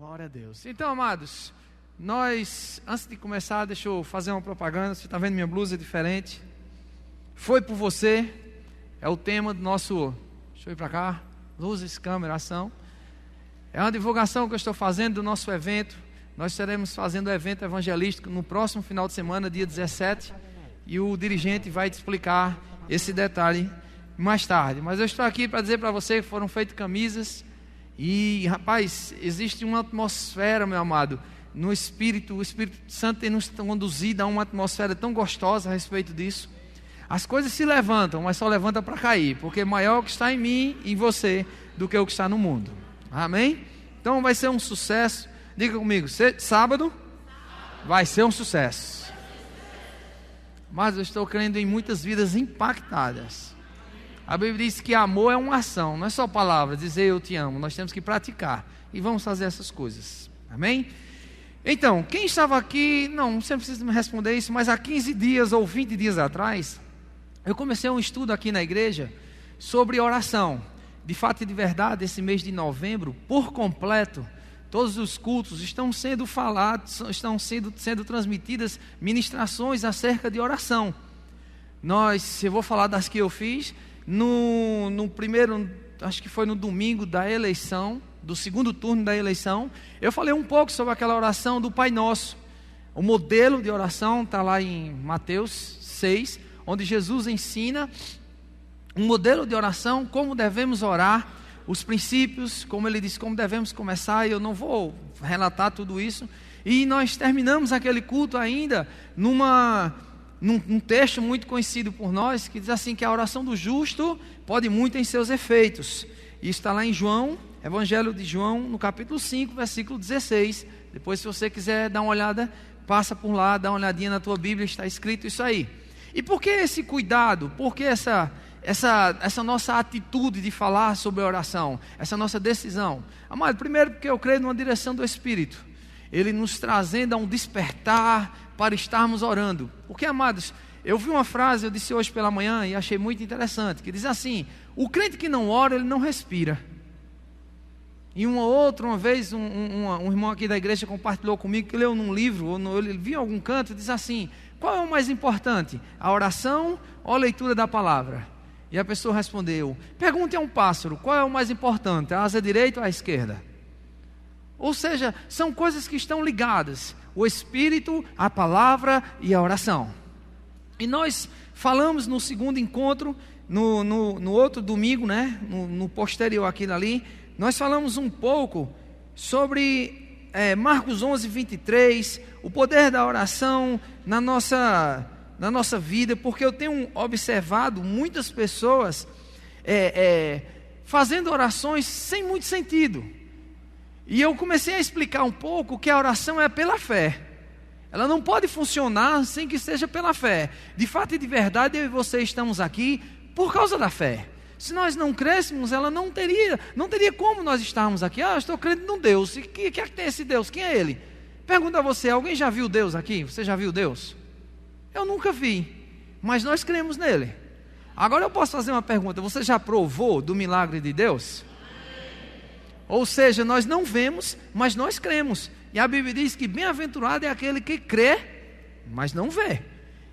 Glória a Deus. Então, amados, antes de começar, deixa eu fazer uma propaganda. Você está vendo minha blusa diferente? Foi por você. É o tema do nosso... Deixa eu ir para cá. Luzes, câmera, ação. É uma divulgação que eu estou fazendo do nosso evento. Nós estaremos fazendo o evento evangelístico no próximo final de semana, dia 17. E o dirigente vai te explicar esse detalhe mais tarde. Mas eu estou aqui para dizer para você que foram feitas camisas. E, rapaz, existe uma atmosfera, meu amado, no Espírito. O Espírito Santo tem nos conduzido a uma atmosfera tão gostosa a respeito disso. As coisas se levantam, mas só levanta para cair, porque maior o que está em mim e em você do que o que está no mundo. Amém? Então vai ser um sucesso. Diga comigo, sábado vai ser um sucesso. Mas eu estou crendo em muitas vidas impactadas. A Bíblia diz que amor é uma ação, não é só palavras, dizer eu te amo. Nós temos que praticar e vamos fazer essas coisas. Amém? Então, quem estava aqui, não você não precisa me responder isso, mas há 15 dias ou 20 dias atrás, eu comecei um estudo aqui na igreja sobre oração. De fato e de verdade, esse mês de novembro, por completo, todos os cultos estão sendo falados, estão sendo transmitidas ministrações acerca de oração. Eu vou falar das que eu fiz. No primeiro, acho que foi no domingo da eleição, do segundo turno da eleição, eu falei um pouco sobre aquela oração do Pai Nosso. O modelo de oração está lá em Mateus 6, onde Jesus ensina um modelo de oração, como devemos orar, os princípios, como ele diz, como devemos começar. E eu não vou relatar tudo isso. E nós terminamos aquele culto ainda num texto muito conhecido por nós, que diz assim, que a oração do justo pode muito em seus efeitos. Isso está lá em João, Evangelho de João, no capítulo 5, versículo 16. Depois, se você quiser dar uma olhada, passa por lá, dá uma olhadinha na tua Bíblia, está escrito isso aí. E por que esse cuidado? Por que essa nossa atitude de falar sobre a oração? Essa nossa decisão? Amado, primeiro porque eu creio numa direção do Espírito. Ele nos trazendo a um despertar para estarmos orando. Porque, amados, eu vi uma frase, eu disse hoje pela manhã e achei muito interessante, que diz assim: o crente que não ora, ele não respira. E uma vez, um irmão aqui da igreja compartilhou comigo, que leu num livro, ou ele viu em algum canto, diz assim: qual é o mais importante, a oração ou a leitura da palavra? E a pessoa respondeu: pergunte a um pássaro, qual é o mais importante, a asa direita ou a esquerda? Ou seja, são coisas que estão ligadas, o Espírito, a palavra e a oração. E nós falamos no segundo encontro, no outro domingo, né? no posterior àquilo ali, nós falamos um pouco sobre Marcos 11, 23, o poder da oração na nossa vida, porque eu tenho observado muitas pessoas fazendo orações sem muito sentido. E eu comecei a explicar um pouco que a oração é pela fé. Ela não pode funcionar sem que seja pela fé. De fato e de verdade, eu e você estamos aqui por causa da fé. Se nós não crêssemos, ela não teria como nós estarmos aqui. Eu estou crendo num Deus. E que é que tem esse Deus? Quem é Ele? Pergunta a você, alguém já viu Deus aqui? Você já viu Deus? Eu nunca vi, mas nós cremos nele. Agora eu posso fazer uma pergunta: você já provou do milagre de Deus? Ou seja, nós não vemos, mas nós cremos. E a Bíblia diz que bem-aventurado é aquele que crê, mas não vê.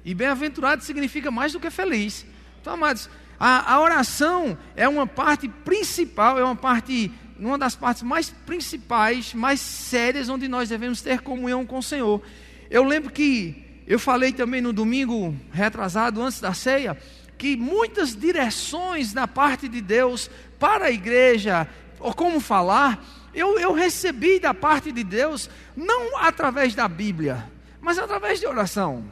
E bem-aventurado significa mais do que feliz. Então, amados, a oração é uma parte principal, uma das partes mais principais, mais sérias, onde nós devemos ter comunhão com o Senhor. Eu lembro que eu falei também no domingo retrasado, antes da ceia, que muitas direções da parte de Deus para a igreja, ou como falar, eu recebi da parte de Deus, não através da Bíblia, mas através de oração.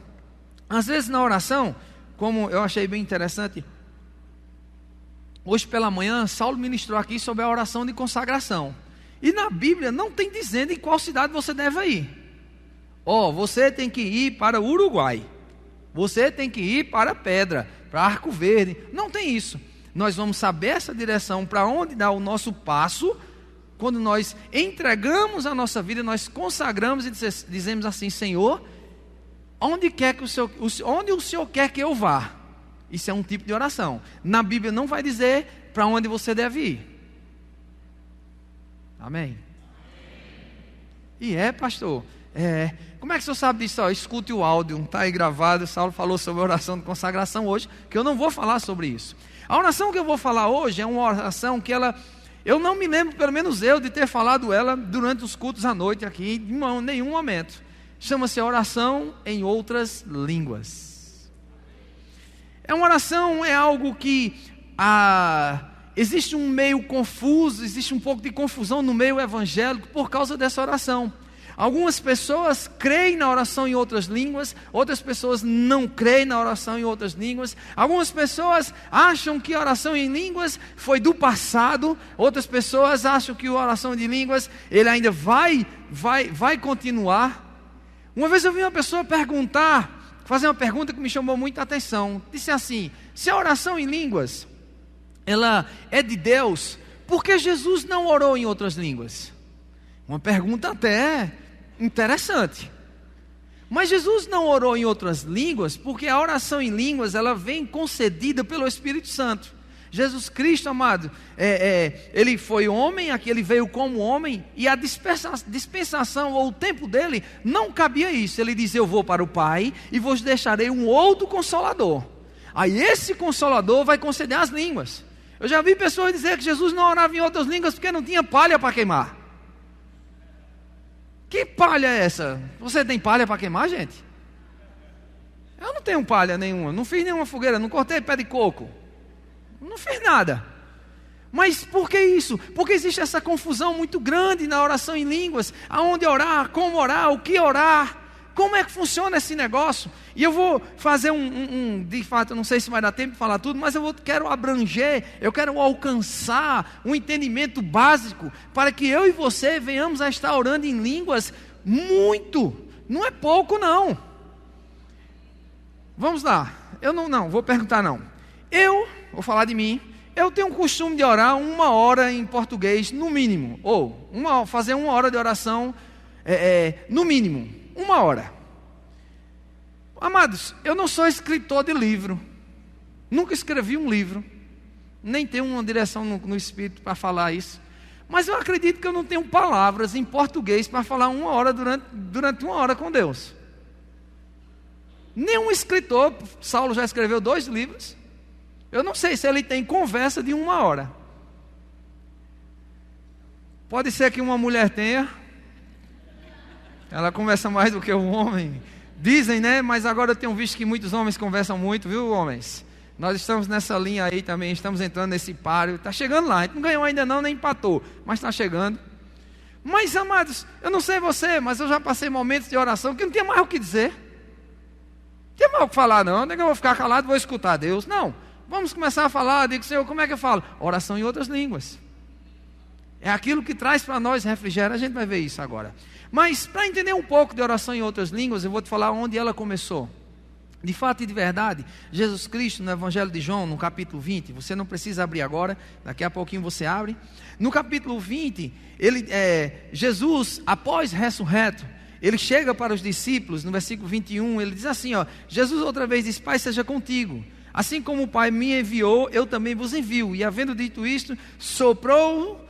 Às vezes na oração, como eu achei bem interessante, hoje pela manhã, Saulo ministrou aqui sobre a oração de consagração. E na Bíblia não tem dizendo em qual cidade você deve ir. Você tem que ir para o Uruguai. Você tem que ir para Pedra, para Arco Verde. Não tem isso. Nós vamos saber essa direção, para onde dar o nosso passo, quando nós entregamos a nossa vida, nós consagramos e dizemos assim: Senhor, onde o Senhor quer que eu vá? Isso é um tipo de oração. Na Bíblia não vai dizer para onde você deve ir. Amém? E pastor? Como é que o senhor sabe disso? Escute o áudio, está aí gravado. Saulo falou sobre a oração de consagração hoje, que eu não vou falar sobre isso. A oração que eu vou falar hoje é uma oração que eu não me lembro, pelo menos eu, de ter falado ela durante os cultos à noite aqui, em nenhum momento. Chama-se oração em outras línguas. Uma oração é algo que existe um meio confuso, existe um pouco de confusão no meio evangélico por causa dessa oração. Algumas pessoas creem na oração em outras línguas, outras pessoas não creem na oração em outras línguas. Algumas pessoas acham que a oração em línguas foi do passado, outras pessoas acham que a oração de línguas ele ainda vai continuar. Uma vez eu vi uma pessoa fazer uma pergunta que me chamou muita atenção. Disse assim: se a oração em línguas ela é de Deus, por que Jesus não orou em outras línguas? Uma pergunta até interessante. Mas Jesus não orou em outras línguas porque a oração em línguas ela vem concedida pelo Espírito Santo. Jesus Cristo, amado, ele foi homem, aqui ele veio como homem, e a dispensação ou o tempo dele não cabia isso. Ele diz: eu vou para o Pai e vos deixarei um outro Consolador. Aí esse Consolador vai conceder as línguas. Eu já vi pessoas dizer que Jesus não orava em outras línguas porque não tinha palha para queimar. Que palha é essa? Você tem palha para queimar, gente? Eu não tenho palha nenhuma, não fiz nenhuma fogueira, não cortei pé de coco, não fiz nada. Mas por que isso? Porque existe essa confusão muito grande na oração em línguas. Aonde orar, como orar, o que orar, como é que funciona esse negócio? E eu vou fazer de fato, eu não sei se vai dar tempo de falar tudo, mas quero abranger, eu quero alcançar um entendimento básico, para que eu e você venhamos a estar orando em línguas muito, não é pouco não. Vamos lá, vou perguntar não. Eu vou falar de mim. Eu tenho o costume de orar 1 hora em português, no mínimo. Ou fazer 1 hora de oração, no mínimo, 1 hora. Amados, eu não sou escritor de livro. Nunca escrevi um livro. Nem tenho uma direção no Espírito para falar isso. Mas eu acredito que eu não tenho palavras em português para falar 1 hora durante 1 hora com Deus. Nenhum escritor, Saulo já escreveu 2 livros. Eu não sei se ele tem conversa de 1 hora. Pode ser que uma mulher tenha. Ela conversa mais do que o homem. Dizem, né? Mas agora eu tenho visto que muitos homens conversam muito, viu, homens? Nós estamos nessa linha aí também, estamos entrando nesse páreo. Está chegando lá, a gente não ganhou ainda não, nem empatou, mas está chegando. Mas, amados, eu não sei você, mas eu já passei momentos de oração que não tinha mais o que dizer. Não tinha mais o que falar não, não é que eu vou ficar calado e vou escutar Deus. Não, vamos começar a falar. Digo: Senhor, como é que eu falo? Oração em outras línguas. É aquilo que traz para nós refrigério. A gente vai ver isso agora. Mas para entender um pouco de oração em outras línguas, eu vou te falar onde ela começou. De fato e de verdade, Jesus Cristo no Evangelho de João, no capítulo 20, você não precisa abrir agora, daqui a pouquinho você abre. No capítulo 20, Jesus, após ressurreto, ele chega para os discípulos, no versículo 21, ele diz assim, Jesus outra vez diz: Pai seja contigo, assim como o Pai me enviou, eu também vos envio. E havendo dito isto, soprou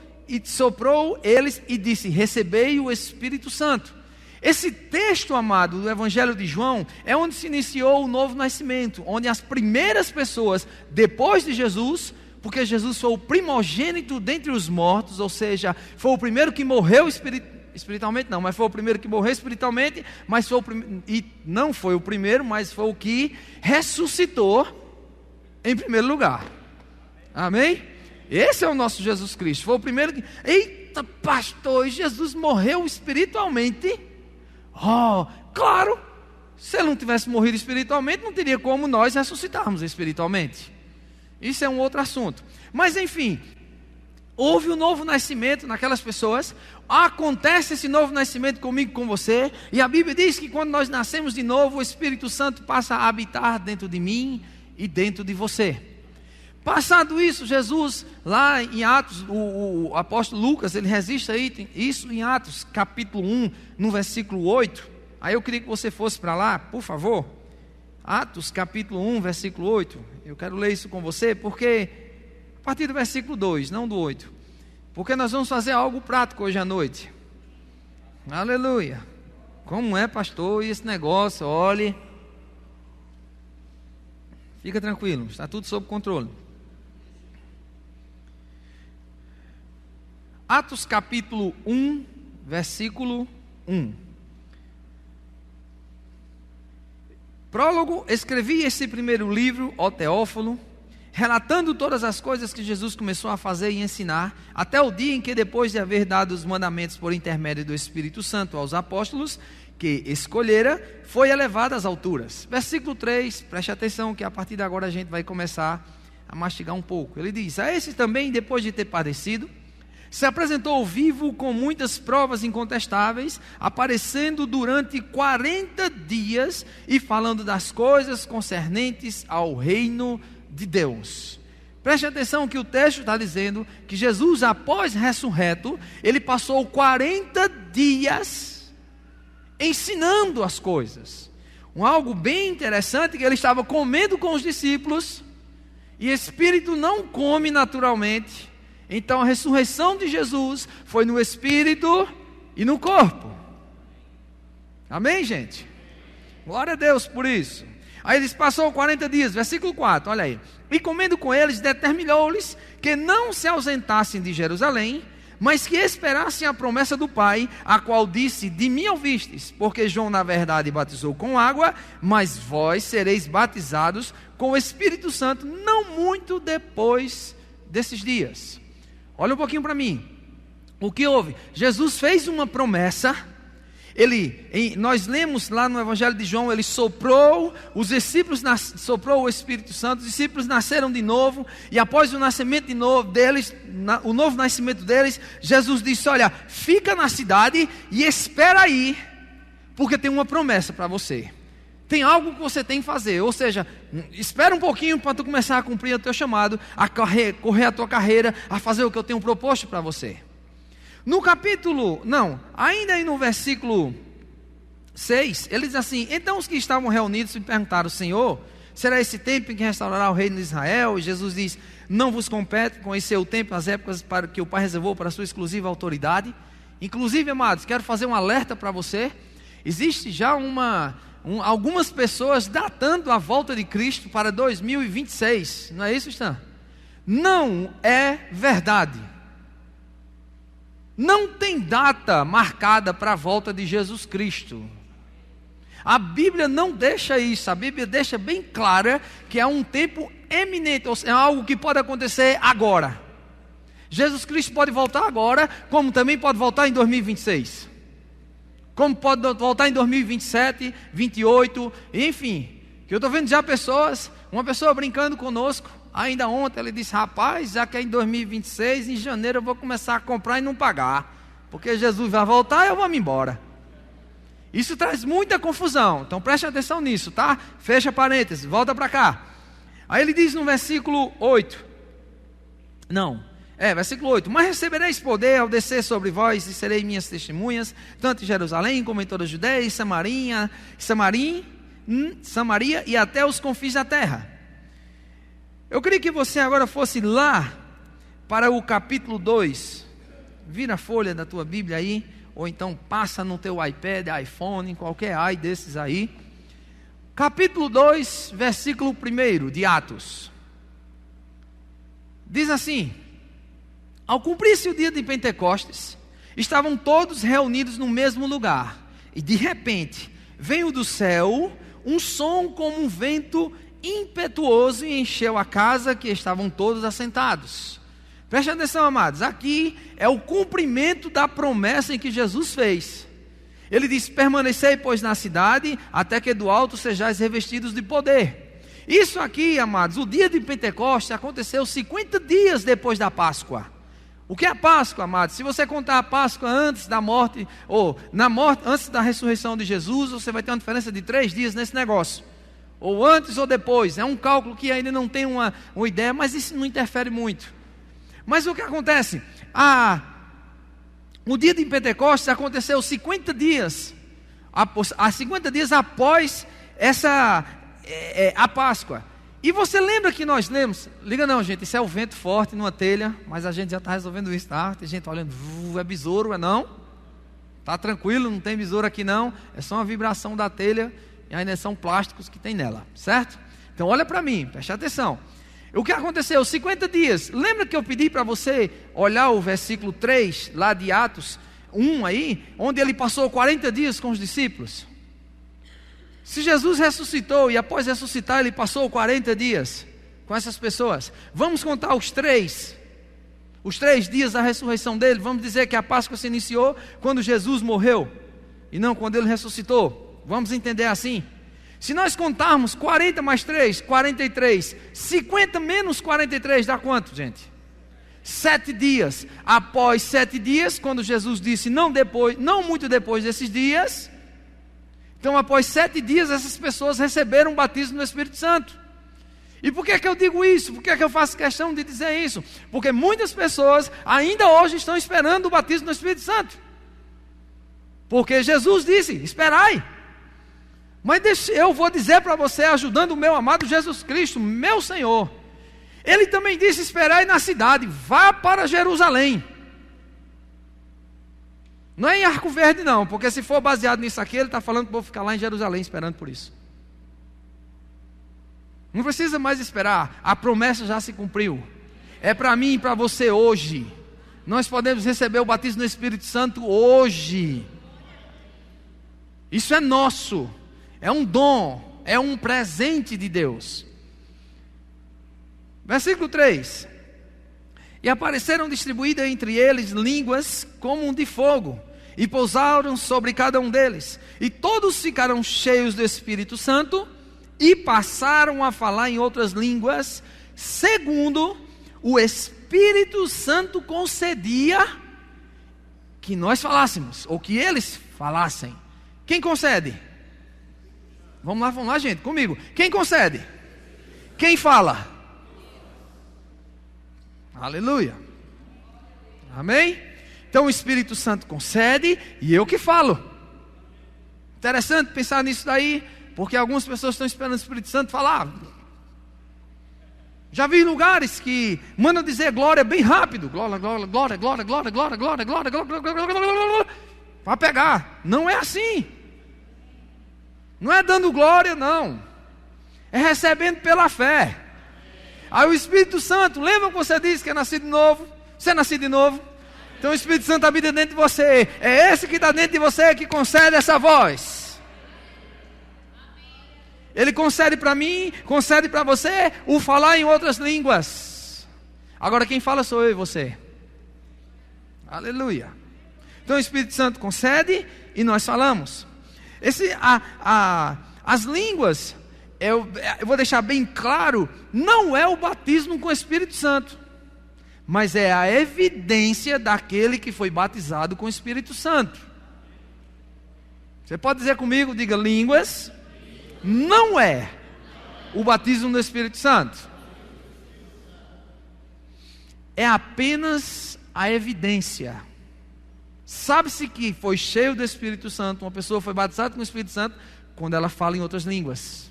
eles e disse: recebei o Espírito Santo. Esse texto, amado, do Evangelho de João, é onde se iniciou o novo nascimento, onde as primeiras pessoas, depois de Jesus, porque Jesus foi o primogênito dentre os mortos, ou seja, foi o primeiro que morreu espiritualmente, não, mas foi o primeiro que morreu espiritualmente, mas foi e não foi o primeiro, mas foi o que ressuscitou em primeiro lugar. Amém? Esse é o nosso Jesus Cristo. Foi o primeiro que... Eita, pastor, Jesus morreu espiritualmente? Claro. Se ele não tivesse morrido espiritualmente, não teria como nós ressuscitarmos espiritualmente. Isso é um outro assunto. Mas enfim, houve o novo nascimento naquelas pessoas. Acontece esse novo nascimento comigo, com você. E a Bíblia diz que quando nós nascemos de novo, o Espírito Santo passa a habitar dentro de mim e dentro de você. Passado isso, Jesus, lá em Atos, o apóstolo Lucas, ele registra isso em Atos, capítulo 1, no versículo 8. Aí eu queria que você fosse para lá, por favor. Atos, capítulo 1, versículo 8. Eu quero ler isso com você, porque, a partir do versículo 2, não do 8. Porque nós vamos fazer algo prático hoje à noite. Aleluia. Como é, pastor? E esse negócio? Olhe. Fica tranquilo, está tudo sob controle. Atos capítulo 1, versículo 1. Prólogo: escrevi esse primeiro livro, ó Teófilo, relatando todas as coisas que Jesus começou a fazer e ensinar, até o dia em que, depois de haver dado os mandamentos por intermédio do Espírito Santo aos apóstolos que escolhera, foi elevado às alturas. Versículo 3, preste atenção que a partir de agora a gente vai começar a mastigar um pouco. Ele diz: a esse também, depois de ter padecido, se apresentou vivo com muitas provas incontestáveis, aparecendo durante 40 dias e falando das coisas concernentes ao reino de Deus. Preste atenção que o texto está dizendo que Jesus, após ressurreto, ele passou 40 dias ensinando as coisas. Algo bem interessante, que ele estava comendo com os discípulos, e espírito não come naturalmente. Então a ressurreição de Jesus foi no espírito e no corpo. Amém, gente? Glória a Deus por isso. Aí eles passou 40 dias, versículo 4, olha aí. E comendo com eles, determinou-lhes que não se ausentassem de Jerusalém, mas que esperassem a promessa do Pai, a qual disse: de mim ouvistes, porque João na verdade batizou com água, mas vós sereis batizados com o Espírito Santo não muito depois desses dias. Olha um pouquinho para mim. O que houve? Jesus fez uma promessa. Nós lemos lá no Evangelho de João, ele soprou, os discípulos soprou o Espírito Santo, os discípulos nasceram de novo, e após o nascimento de novo deles, o novo nascimento deles, Jesus disse: olha, fica na cidade e espera aí, porque tem uma promessa para você. Tem algo que você tem que fazer, ou seja, espera um pouquinho para tu começar a cumprir o teu chamado, a correr a tua carreira, a fazer o que eu tenho proposto para você. Ainda aí no versículo 6, ele diz assim: então os que estavam reunidos se perguntaram: Senhor, será esse tempo em que restaurará o reino de Israel? E Jesus diz: não vos compete conhecer o tempo, as épocas para que o Pai reservou para a sua exclusiva autoridade. Inclusive, amados, quero fazer um alerta para você. Existe já algumas pessoas datando a volta de Cristo para 2026, não é isso, Stan? Não é verdade. Não tem data marcada para a volta de Jesus Cristo. A Bíblia não deixa isso. A Bíblia deixa bem clara que é um tempo eminente, ou seja, é algo que pode acontecer agora. Jesus Cristo pode voltar agora, como também pode voltar em 2026. Como pode voltar em 2027, 28, enfim. Que eu estou vendo já uma pessoa brincando conosco. Ainda ontem ele disse: rapaz, já que é em 2026, em janeiro eu vou começar a comprar e não pagar, porque Jesus vai voltar e eu vou me embora. Isso traz muita confusão, então preste atenção nisso, tá? Fecha parênteses, volta para cá. Aí ele diz no versículo 8, versículo 8: mas recebereis poder ao descer sobre vós, e sereis minhas testemunhas, tanto em Jerusalém como em toda a Judeia e Samaria e até os confins da terra. Eu queria que você agora fosse lá para o capítulo 2. Vira a folha da tua Bíblia aí, ou então passa no teu iPad, iPhone, qualquer desses aí. Capítulo 2, versículo 1 de Atos. Diz assim: ao cumprir-se o dia de Pentecostes, estavam todos reunidos no mesmo lugar, e de repente veio do céu um som como um vento impetuoso e encheu a casa que estavam todos assentados. Preste atenção, amados, aqui é o cumprimento da promessa em que Jesus fez. Ele disse: permanecei, pois, na cidade, até que do alto sejais revestidos de poder. Isso aqui, amados, o dia de Pentecostes aconteceu 50 dias depois da Páscoa. O que é a Páscoa, amados? Se você contar a Páscoa antes da morte, ou antes da ressurreição de Jesus, você vai ter uma diferença de 3 dias nesse negócio. Ou antes ou depois, é um cálculo que ainda não tem uma ideia, mas isso não interfere muito. Mas o que acontece? O dia de Pentecostes aconteceu 50 dias, 50 dias após a Páscoa. E você lembra que nós lemos? Liga não, gente, isso é o vento forte numa telha, mas a gente já está resolvendo isso, tá? Tem gente olhando, é besouro, é não? Tá tranquilo, não tem besouro aqui não, é só uma vibração da telha e ainda são plásticos que tem nela, certo? Então olha para mim, preste atenção. O que aconteceu? 50 dias. Lembra que eu pedi para você olhar o versículo 3, lá de Atos 1 aí, onde ele passou 40 dias com os discípulos? Se Jesus ressuscitou e após ressuscitar ele passou 40 dias com essas pessoas, vamos contar os 3 dias da ressurreição dele. Vamos dizer que a Páscoa se iniciou quando Jesus morreu e não quando ele ressuscitou. Vamos entender assim. Se nós contarmos 40 mais 3, 43, 50 menos 43 dá quanto, gente? 7 dias. Após 7 dias, quando Jesus disse não muito depois desses dias, então após 7 dias essas pessoas receberam o batismo do Espírito Santo. E por que eu digo isso? Por que eu faço questão de dizer isso? Porque muitas pessoas ainda hoje estão esperando o batismo do Espírito Santo. Porque Jesus disse, esperai. Mas eu vou dizer para você, ajudando o meu amado Jesus Cristo, meu Senhor. Ele também disse, esperai na cidade, vá para Jerusalém. Não é em Arco Verde não, porque se for baseado nisso aqui, ele está falando que vou ficar lá em Jerusalém esperando por isso. Não precisa mais esperar, a promessa já se cumpriu. É para mim e para você hoje. Nós podemos receber o batismo do Espírito Santo hoje. Isso é nosso. É um dom, é um presente de Deus. Versículo 3. E apareceram distribuídas entre eles línguas como de fogo, e pousaram sobre cada um deles. E todos ficaram cheios do Espírito Santo, e passaram a falar em outras línguas, segundo o Espírito Santo concedia que nós falássemos, ou que eles falassem. Quem concede? Vamos lá, gente, comigo. Quem concede? Quem fala? Aleluia. Amém? Então o Espírito Santo concede e eu que falo. Interessante pensar nisso daí, porque algumas pessoas estão esperando o Espírito Santo falar. Já vi lugares que mandam dizer glória bem rápido. Glória, glória, glória, glória, glória, glória, glória, glória, glória, glória, glória, para pegar. Não é assim. Não é dando glória, não. É recebendo pela fé. Aí o Espírito Santo, lembra que você disse que é nascido de novo? Você é nascido de novo? Então o Espírito Santo habita dentro de você. É esse que está dentro de você que concede essa voz. Ele concede para mim, concede para você o falar em outras línguas. Agora quem fala sou eu e você. Aleluia. Então o Espírito Santo concede e nós falamos. As línguas, eu vou deixar bem claro, não é o batismo com o Espírito Santo, mas é a evidência daquele que foi batizado com o Espírito Santo. Você pode dizer comigo, diga, línguas não é o batismo do Espírito Santo. É apenas a evidência. Sabe-se que foi cheio do Espírito Santo, uma pessoa foi batizada com o Espírito Santo, quando ela fala em outras línguas.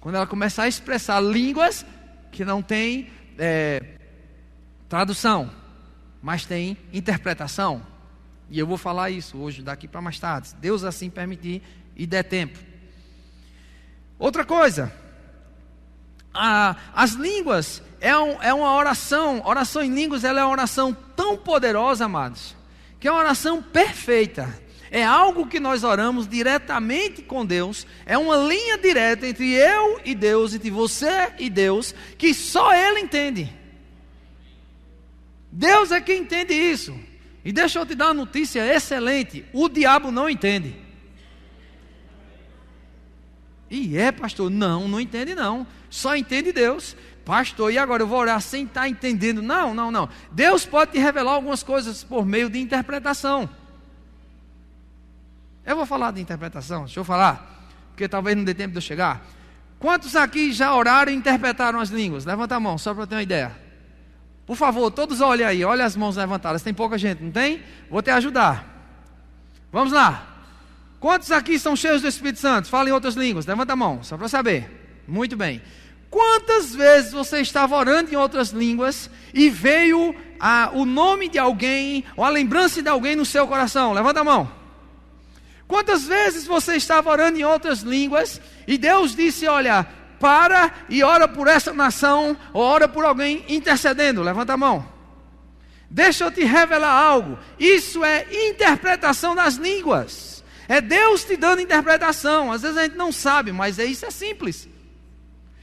Quando ela começar a expressar línguas que não tem tradução, mas tem interpretação. E eu vou falar isso hoje, daqui para mais tarde, se Deus assim permitir e der tempo. Outra coisa, as línguas é uma oração em línguas, ela é uma oração tão poderosa, amados, que é uma oração perfeita. É algo que nós oramos diretamente com Deus. É uma linha direta entre eu e Deus, entre você e Deus, que só Ele entende. Deus é quem entende isso. E deixa eu te dar uma notícia excelente: o diabo não entende. Pastor, não entende não. Só entende Deus. Pastor, e agora eu vou orar sem estar entendendo? Não. Deus pode te revelar algumas coisas por meio de interpretação. Eu vou falar de interpretação, deixa eu falar, porque talvez não dê tempo de eu chegar. Quantos aqui já oraram e interpretaram as línguas? Levanta a mão, só para eu ter uma ideia. Por favor, todos olhem aí, olha as mãos levantadas. Tem pouca gente, não tem? Vou te ajudar. Vamos lá. Quantos aqui são cheios do Espírito Santo? Fala em outras línguas, levanta a mão, só para saber. Muito bem. Quantas vezes você estava orando em outras línguas e veio o nome de alguém, ou a lembrança de alguém no seu coração? Levanta a mão. Quantas vezes você estava orando em outras línguas e Deus disse, olha, para e ora por essa nação, ou ora por alguém intercedendo? Levanta a mão. Deixa eu te revelar algo. Isso é interpretação das línguas. É Deus te dando interpretação. Às vezes a gente não sabe, mas isso é simples.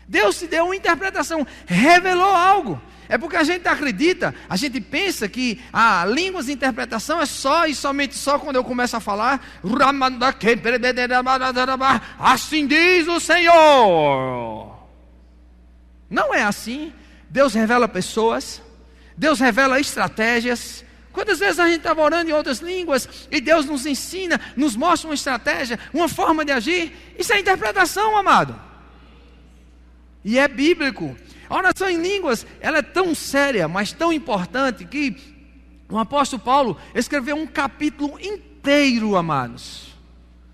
Deus te deu uma interpretação, revelou algo. É porque a gente acredita, a gente pensa que a línguas de interpretação é só e somente só quando eu começo a falar, assim diz o Senhor. Não é assim. Deus revela pessoas, Deus revela estratégias. Quantas vezes a gente estava orando em outras línguas e Deus nos ensina, nos mostra uma estratégia, uma forma de agir? Isso é interpretação, amado. E é bíblico. A oração em línguas, ela é tão séria, mas tão importante, que o apóstolo Paulo escreveu um capítulo inteiro, amados.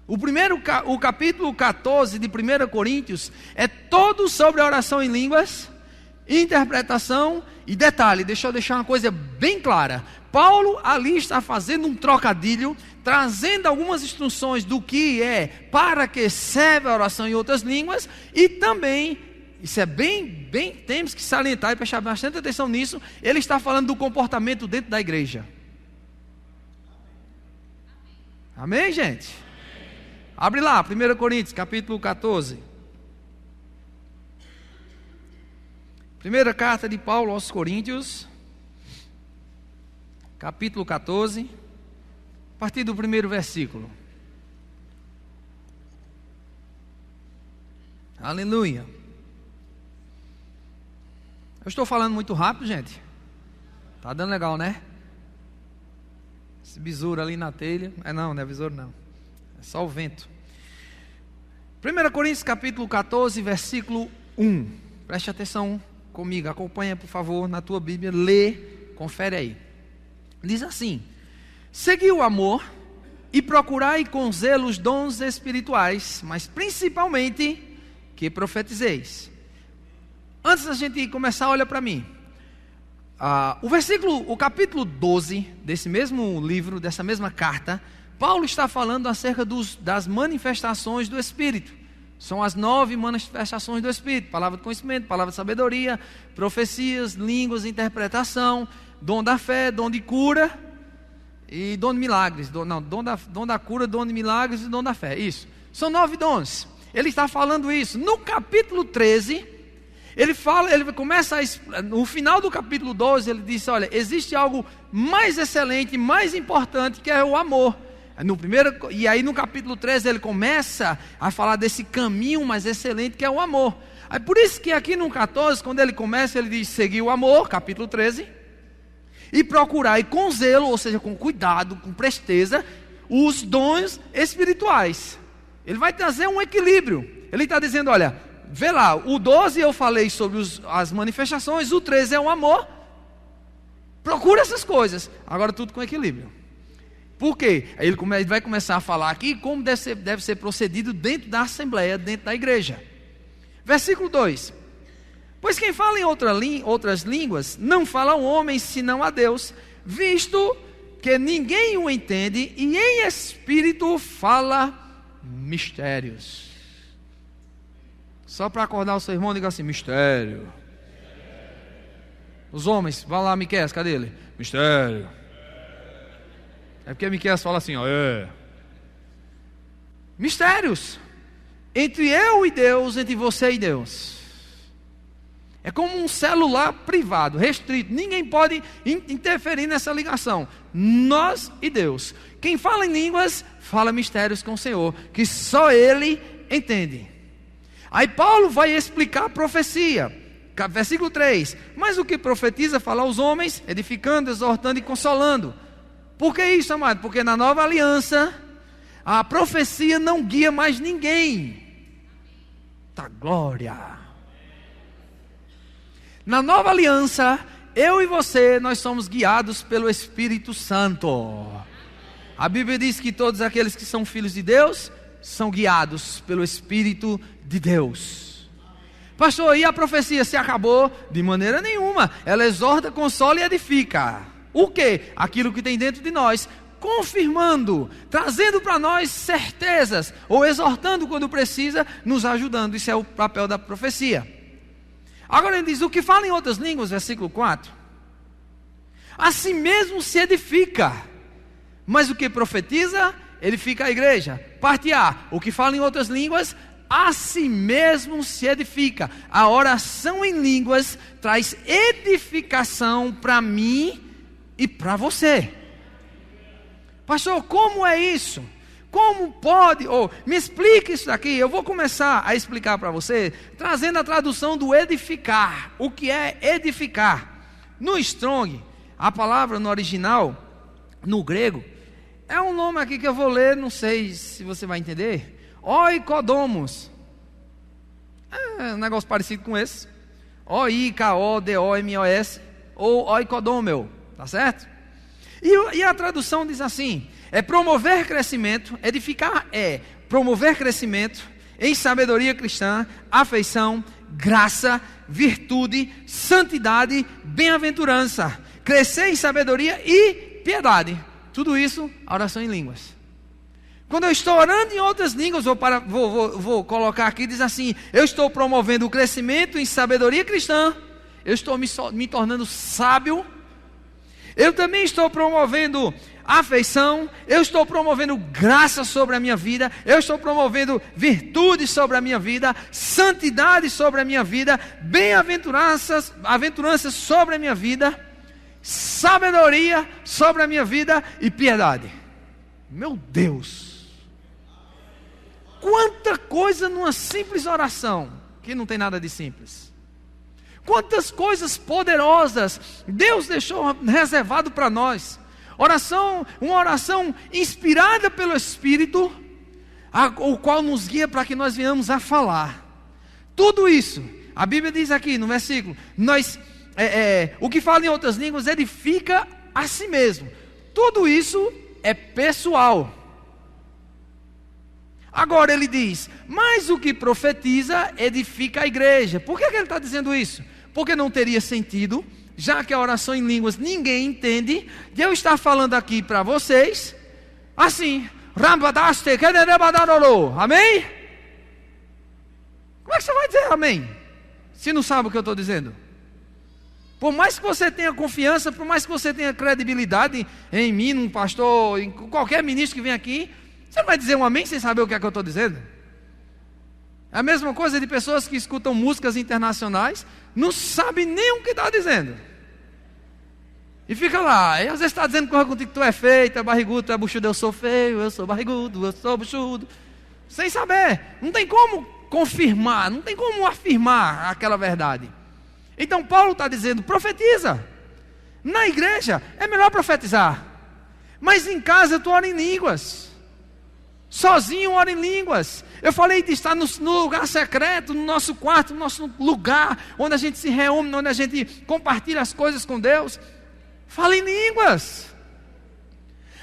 O capítulo 14 de 1 Coríntios é todo sobre a oração em línguas, interpretação e detalhe. Deixa eu deixar uma coisa bem clara. Paulo ali está fazendo um trocadilho, trazendo algumas instruções do que é, para que serve a oração em outras línguas, e também, isso é bem, temos que salientar e prestar bastante atenção nisso, ele está falando do comportamento dentro da igreja. Amém, gente? Abre lá, 1 Coríntios, capítulo 14. Primeira carta de Paulo aos Coríntios, capítulo 14, a partir do primeiro versículo. Aleluia. Eu estou falando muito rápido, gente. Tá dando legal, né? Esse besouro ali na telha. Não é besouro não. É só o vento. 1 Coríntios capítulo 14, versículo 1. Preste atenção comigo. Acompanha, por favor, na tua Bíblia. Lê, confere aí. Diz assim: segui o amor e procurai com zelo os dons espirituais, mas principalmente que profetizeis. Antes da gente começar, olha para mim. O capítulo 12 desse mesmo livro, dessa mesma carta, Paulo está falando acerca das manifestações do Espírito. São as 9 manifestações do Espírito: palavra de conhecimento, palavra de sabedoria, profecias, línguas, interpretação, dom da fé, dom de cura e dom de milagres. Dom da cura, dom de milagres e dom da fé. Isso. São 9 dons. Ele está falando isso. No capítulo 13, ele começa no final do capítulo 12, ele diz: olha, existe algo mais excelente, mais importante, que é o amor. E aí no capítulo 13 ele começa a falar desse caminho mais excelente, que é o amor. Aí por isso que aqui no 14, quando ele começa, ele diz: seguir o amor, capítulo 13, e procurar com zelo, ou seja, com cuidado, com presteza, os dons espirituais. Ele vai trazer um equilíbrio. Ele está dizendo: olha, vê lá, o 12 eu falei sobre as manifestações, o 13 é o amor. Procura essas coisas, agora tudo com equilíbrio. Por quê? Aí ele vai começar a falar aqui como deve ser procedido dentro da assembleia, dentro da igreja. Versículo 2: pois quem fala em outras línguas não fala ao homem senão a Deus, visto que ninguém o entende, e em espírito fala mistérios. Só para acordar o seu irmão, diga assim: mistério. Os homens, vão lá, Miqueias, cadê ele? Mistério. É porque Miqueias fala assim, ó, mistérios entre eu e Deus, entre você e Deus. É como um celular privado, restrito. Ninguém pode interferir nessa ligação. Nós e Deus. Quem fala em línguas, fala mistérios com o Senhor, que só Ele entende. Aí Paulo vai explicar a profecia. Versículo 3: mas o que profetiza fala aos homens, edificando, exortando e consolando. Por que isso, amado? Porque na nova aliança, a profecia não guia mais ninguém. Tá glória. Na nova aliança, eu e você, nós somos guiados pelo Espírito Santo. A Bíblia diz que todos aqueles que são filhos de Deus são guiados pelo Espírito de Deus. Pastor, e a profecia se acabou? De maneira nenhuma. Ela exorta, consola e edifica. O que? Aquilo que tem dentro de nós. confirmando, trazendo para nós certezas, ou exortando quando precisa, nos ajudando. Isso é o papel da profecia. Agora ele diz, o que fala em outras línguas, versículo 4, a si mesmo se edifica, mas o que profetiza, edifica a igreja. Parte A, o que fala em outras línguas, a si mesmo se edifica. A oração em línguas traz edificação para mim e para você. Pastor, como é isso? Como pode? Me explique isso daqui. Eu vou começar a explicar para você, trazendo a tradução do edificar. O que é edificar? No Strong, a palavra no original, no grego, é um nome aqui que eu vou ler, não sei se você vai entender. Oikodomos. É um negócio parecido com esse. O-I-K-O-D-O-M-O-S. Ou oikodomel. Tá certo? E a tradução diz assim: é promover crescimento. Edificar é promover crescimento em sabedoria cristã, afeição, graça, virtude, santidade, bem-aventurança. Crescer em sabedoria e piedade. Tudo isso, a oração em línguas. Quando eu estou orando em outras línguas, vou colocar aqui, diz assim: eu estou promovendo o crescimento em sabedoria cristã, eu estou me tornando sábio, eu também estou promovendo afeição, eu estou promovendo graça sobre a minha vida, eu estou promovendo virtude sobre a minha vida, santidade sobre a minha vida, bem-aventuranças sobre a minha vida, sabedoria sobre a minha vida e piedade. Meu Deus! Quanta coisa numa simples oração, que não tem nada de simples. Quantas coisas poderosas Deus deixou reservado para nós. Uma oração inspirada pelo Espírito, o qual nos guia para que nós venhamos a falar. Tudo isso, a Bíblia diz aqui no versículo, o que fala em outras línguas edifica a si mesmo. Tudo isso é pessoal. Agora ele diz, mas o que profetiza edifica a igreja. Por que ele está dizendo isso? Porque não teria sentido, já que a oração em línguas ninguém entende, de eu estar falando aqui para vocês, assim, amém? Como é que você vai dizer amém, se não sabe o que eu estou dizendo? Por mais que você tenha confiança, por mais que você tenha credibilidade em mim, num pastor, em qualquer ministro que vem aqui, você vai dizer um amém sem saber o que é que eu estou dizendo? É a mesma coisa de pessoas que escutam músicas internacionais, não sabem nem o que está dizendo. E fica lá, e às vezes está dizendo que tu é feio, tu é barrigudo, tu é buchudo, eu sou feio, eu sou barrigudo, eu sou buchudo. Sem saber, não tem como confirmar, não tem como afirmar aquela verdade. Então Paulo está dizendo, profetiza. Na igreja é melhor profetizar, mas em casa tu ora em línguas. Sozinho ora em línguas. Eu falei de estar no lugar secreto, no nosso quarto, no nosso lugar, onde a gente se reúne, onde a gente compartilha as coisas com Deus. Fala em línguas.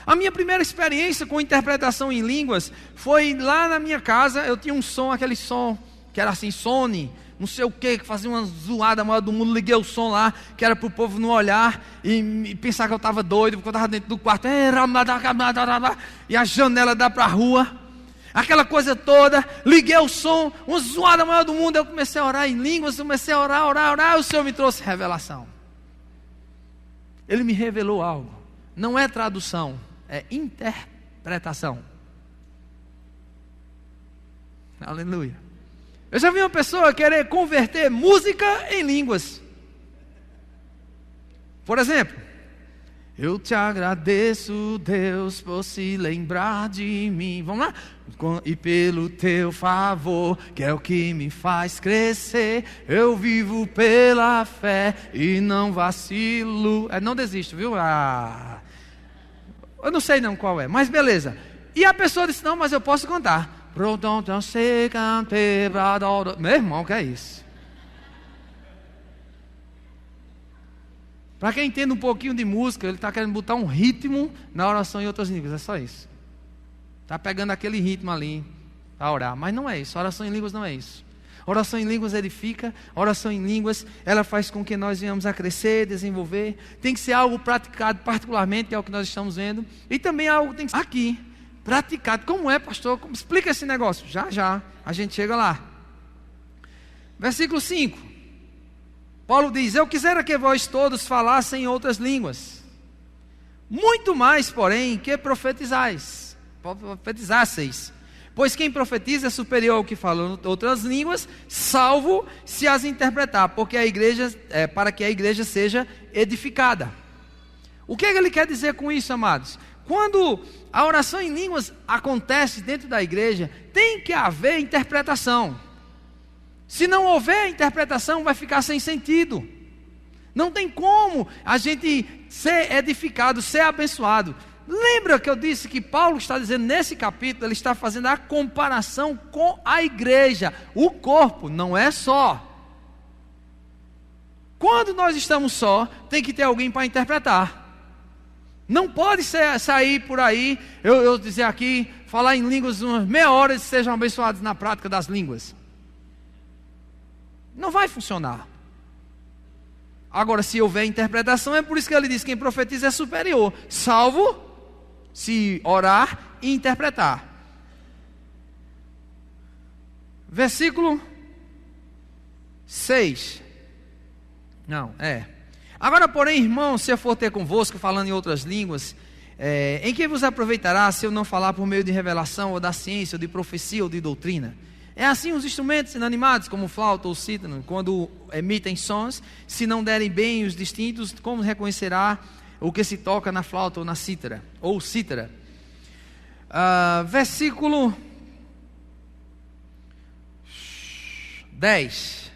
A minha primeira experiência com interpretação em línguas foi lá na minha casa. Eu tinha um som, aquele som que era assim, Sony, não sei o que fazia uma zoada maior do mundo. Liguei o som lá, que era para o povo não olhar e pensar que eu estava doido, porque eu estava dentro do quarto, e a janela dá para a rua, aquela coisa toda. Liguei o som, uma zoada maior do mundo. Eu comecei a orar em línguas, comecei a orar, o Senhor me trouxe revelação. Ele me revelou algo. Não é tradução, é interpretação. Aleluia. Eu já vi uma pessoa querer converter música em línguas. Por exemplo, eu te agradeço, Deus, por se lembrar de mim. Vamos lá? E pelo teu favor, que é o que me faz crescer, eu vivo pela fé e não vacilo. Não desisto, viu? Eu não sei não qual é, mas beleza. E a pessoa disse, não, mas eu posso cantar. Meu irmão, que é isso? Para quem entende um pouquinho de música, ele está querendo botar um ritmo na oração em outras línguas, é só isso. Está pegando aquele ritmo ali para orar, mas não é isso, oração em línguas não é isso. Oração em línguas edifica, oração em línguas, ela faz com que nós venhamos a crescer, desenvolver. Tem que ser algo praticado particularmente, que é o que nós estamos vendo. E também algo tem que ser aqui, praticado. Como é, pastor? Explica esse negócio. Já, a gente chega lá. Versículo 5. Paulo diz: eu quisera que vós todos falassem em outras línguas. Muito mais, porém, que profetizasseis. Pois quem profetiza é superior ao que fala outras línguas, salvo se as interpretar, porque a igreja, para que a igreja seja edificada. O que ele quer dizer com isso, amados? Quando a oração em línguas acontece dentro da igreja, tem que haver interpretação. Se não houver interpretação, vai ficar sem sentido. Não tem como a gente ser edificado, ser abençoado. Lembra que eu disse que Paulo está dizendo nesse capítulo, ele está fazendo a comparação com a igreja. O corpo não é só. Quando nós estamos só, tem que ter alguém para interpretar. Não pode sair por aí, eu dizer aqui, falar em línguas umas meia hora e sejam abençoados na prática das línguas. Não vai funcionar. Agora, se houver interpretação, é por isso que ele diz: quem profetiza é superior, salvo se orar e interpretar. Versículo 6. Agora, porém, irmãos, se eu for ter convosco falando em outras línguas, em que vos aproveitará se eu não falar por meio de revelação, ou da ciência, ou de profecia, ou de doutrina? É assim os instrumentos inanimados, como flauta ou cítara, quando emitem sons, se não derem bem os distintos, como reconhecerá o que se toca na flauta ou na cítara? Ou cítara. Versículo 10.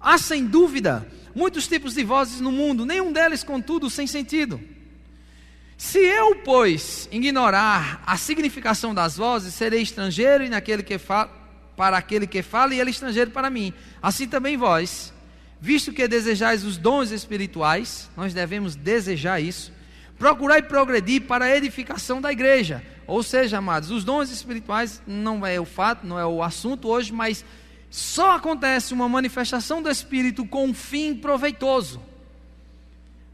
Há sem dúvida muitos tipos de vozes no mundo, nenhum deles, contudo, sem sentido. Se eu, pois, ignorar a significação das vozes, serei estrangeiro e naquele que para aquele que fala, e ele estrangeiro para mim. Assim também vós, visto que desejais os dons espirituais, nós devemos desejar isso, procurai progredir para a edificação da igreja. Ou seja, amados, os dons espirituais não é o fato, não é o assunto hoje, mas só acontece uma manifestação do Espírito com um fim proveitoso.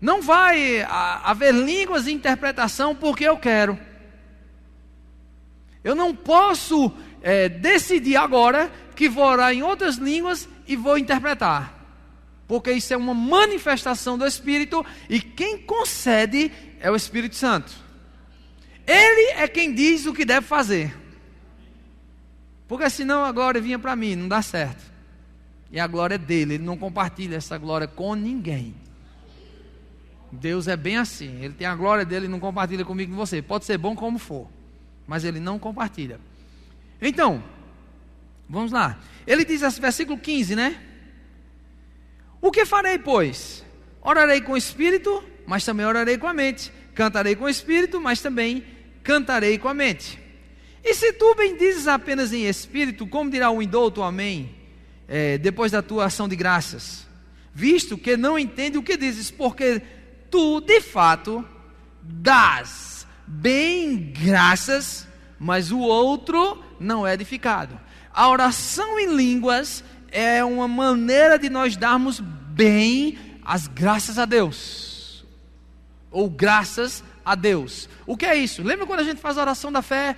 Não vai haver línguas de interpretação porque eu quero. Eu não posso decidir agora que vou orar em outras línguas e vou interpretar. Porque isso é uma manifestação do Espírito e quem concede é o Espírito Santo. Ele é quem diz o que deve fazer. Porque senão a glória vinha para mim, não dá certo. E a glória é dele, ele não compartilha essa glória com ninguém. Deus é bem assim, ele tem a glória dele e não compartilha comigo e com você. Pode ser bom como for, mas ele não compartilha. Então, vamos lá. Ele diz assim, versículo 15, né? O que farei, pois? Orarei com o espírito, mas também orarei com a mente. Cantarei com o espírito, mas também cantarei com a mente. E se tu bendizes apenas em espírito, como dirá o indouto amém, depois da tua ação de graças? Visto que não entende o que dizes, porque tu, de fato, dás bem graças, mas o outro não é edificado. A oração em línguas é uma maneira de nós darmos bem as graças a Deus. Ou graças a Deus. O que é isso? Lembra quando a gente faz a oração da fé?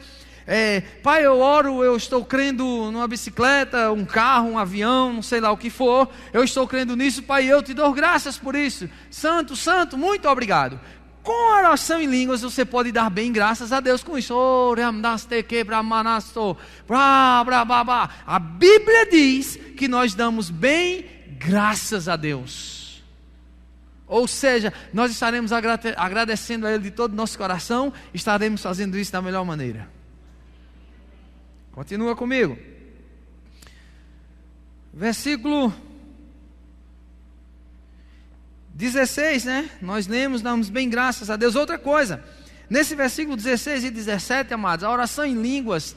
Pai, eu oro, eu estou crendo numa bicicleta, um carro, um avião, não sei lá o que for. Eu estou crendo nisso, Pai, eu te dou graças por isso. Santo, santo, muito obrigado. Com a oração em línguas você pode dar bem graças a Deus com isso. A Bíblia diz que nós damos bem graças a Deus. Ou seja, nós estaremos agradecendo a Ele de todo o nosso coração, estaremos fazendo isso da melhor maneira. Continua comigo. Versículo 16, né? Nós lemos, damos bem graças a Deus. Outra coisa, nesse versículo 16 e 17, amados, a oração em línguas,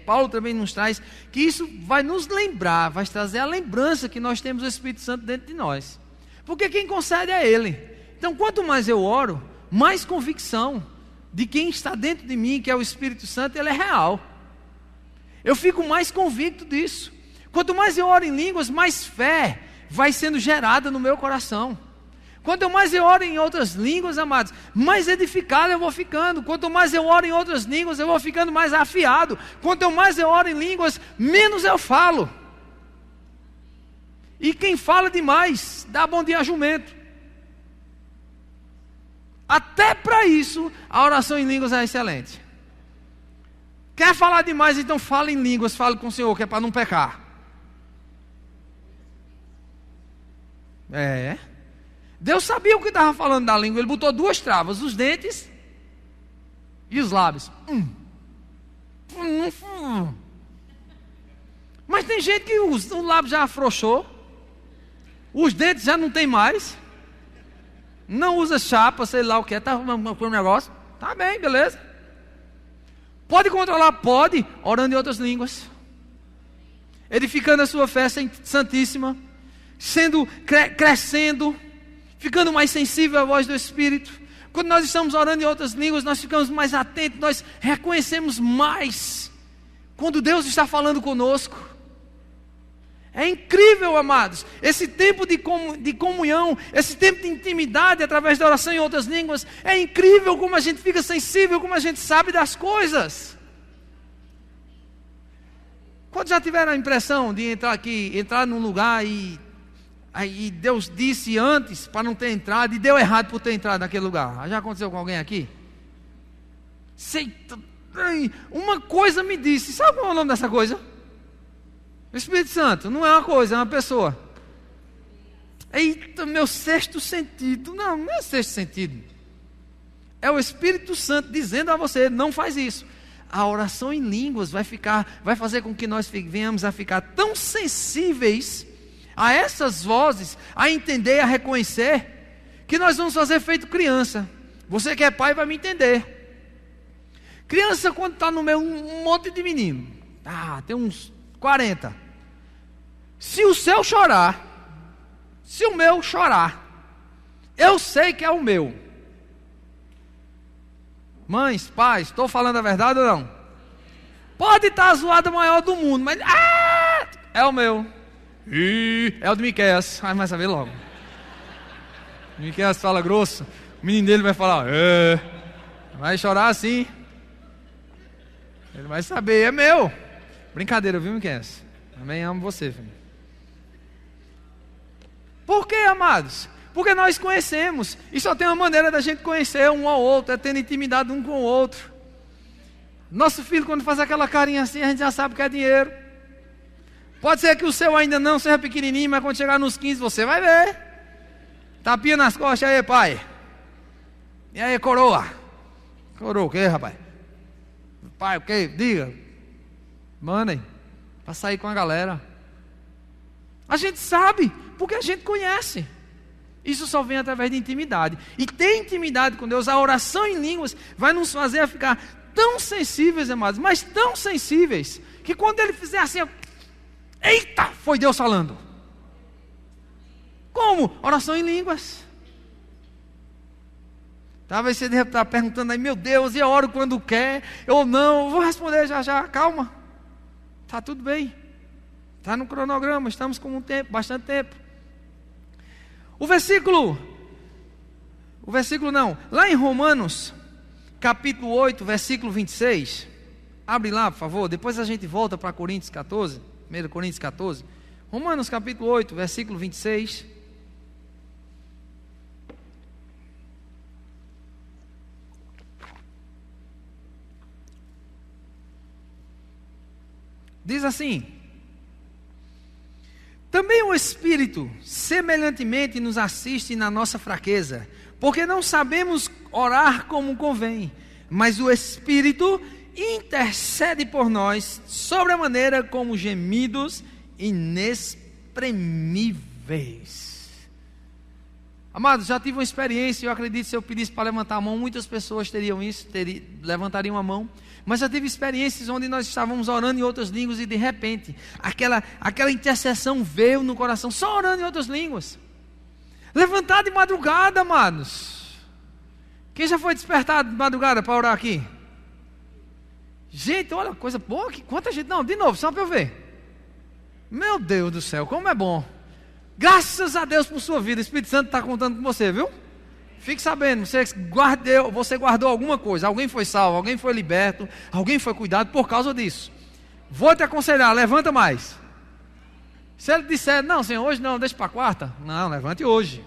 Paulo também nos traz, que isso vai nos lembrar, vai trazer a lembrança que nós temos o Espírito Santo dentro de nós. Porque quem concede é Ele. Então, quanto mais eu oro, mais convicção de quem está dentro de mim, que é o Espírito Santo, ele é real. Eu fico mais convicto disso. Quanto mais eu oro em línguas, mais fé vai sendo gerada no meu coração. Quanto mais eu oro em outras línguas, amados, mais edificado eu vou ficando. Quanto mais eu oro em outras línguas, eu vou ficando mais afiado. Quanto mais eu oro em línguas, menos eu falo. E quem fala demais, dá bom dia a jumento. Até para isso, a oração em línguas é excelente. Quer falar demais, então fala em línguas, fale com o Senhor, que é para não pecar. Deus sabia o que estava falando da língua. Ele botou 2 travas, os dentes e os lábios. Mas tem gente que o lábio já afrouxou, os dentes já não tem mais, não usa chapa, sei lá o que é, tá com o negócio, tá bem, beleza. Pode controlar? Pode, orando em outras línguas, edificando a sua fé santíssima, crescendo, ficando mais sensível à voz do Espírito. Quando nós estamos orando em outras línguas, nós ficamos mais atentos, nós reconhecemos mais quando Deus está falando conosco. É incrível, amados, esse tempo de comunhão, esse tempo de intimidade através da oração em outras línguas. É incrível como a gente fica sensível, como a gente sabe das coisas. Quando já tiveram a impressão de entrar num lugar e aí Deus disse antes para não ter entrado e deu errado por ter entrado naquele lugar? Já aconteceu com alguém aqui? Uma coisa me disse, sabe qual é o nome dessa coisa? O Espírito Santo. Não é uma coisa, é uma pessoa. Eita, meu sexto sentido. Não é sexto sentido. É o Espírito Santo dizendo a você: não faz isso. A oração em línguas vai fazer com que nós venhamos a ficar tão sensíveis a essas vozes, a entender, a reconhecer, que nós vamos fazer feito criança. Você que é pai vai me entender. Criança, quando está no meio um monte de menino, tem uns 40. Se o seu chorar, se o meu chorar, eu sei que é o meu. Mães, pais, estou falando a verdade ou não? Pode estar a zoada maior do mundo, mas é o meu. É o de Miqueias. Vai saber logo. Miqueias fala grosso, o menino dele vai falar, vai chorar assim. Ele vai saber, é meu. Brincadeira, viu, Miqueias? Também amo você, filho. Por quê, amados? Porque nós conhecemos. E só tem uma maneira da gente conhecer um ao outro, é tendo intimidade um com o outro. Nosso filho, quando faz aquela carinha assim, a gente já sabe que é dinheiro. Pode ser que o seu ainda não seja pequenininho, mas quando chegar nos 15 você vai ver. Tapinha nas costas, aí pai. E aí coroa? Coroa o quê, rapaz? Pai, o quê? Diga. Mandem, para sair com a galera. A gente sabe, porque a gente conhece. Isso só vem através de intimidade. E ter intimidade com Deus, a oração em línguas, vai nos fazer a ficar tão sensíveis, amados, mas tão sensíveis, que quando Ele fizer assim, eita, foi Deus falando. Como? Oração em línguas. Talvez você deve estar perguntando aí, meu Deus, e eu oro quando quer, ou não, eu vou responder já, calma. Está tudo bem. Está no cronograma, estamos com bastante tempo. Lá em Romanos, capítulo 8, versículo 26. Abre lá, por favor, depois a gente volta para Coríntios 14, 1 Coríntios 14. Romanos capítulo 8, versículo 26. Diz assim: também o Espírito semelhantemente nos assiste na nossa fraqueza, porque não sabemos orar como convém, mas o Espírito intercede por nós sobremaneira como gemidos inexprimíveis. Amados, já tive uma experiência, eu acredito que se eu pedisse para levantar a mão, muitas pessoas teriam isso, levantariam a mão. Mas já tive experiências onde nós estávamos orando em outras línguas e de repente, aquela intercessão veio no coração, só orando em outras línguas. Levantar de madrugada, amados. Quem já foi despertado de madrugada para orar aqui? Gente, olha, coisa boa, quanta gente, não, de novo, só para eu ver. Meu Deus do céu, como é bom. Graças a Deus por sua vida. O Espírito Santo está contando com você, viu? Fique sabendo, você guardou alguma coisa. Alguém foi salvo, alguém foi liberto, alguém foi cuidado por causa disso. Vou te aconselhar, levanta mais. Se ele disser, não, Senhor, hoje não, deixa para quarta. Não, levante hoje.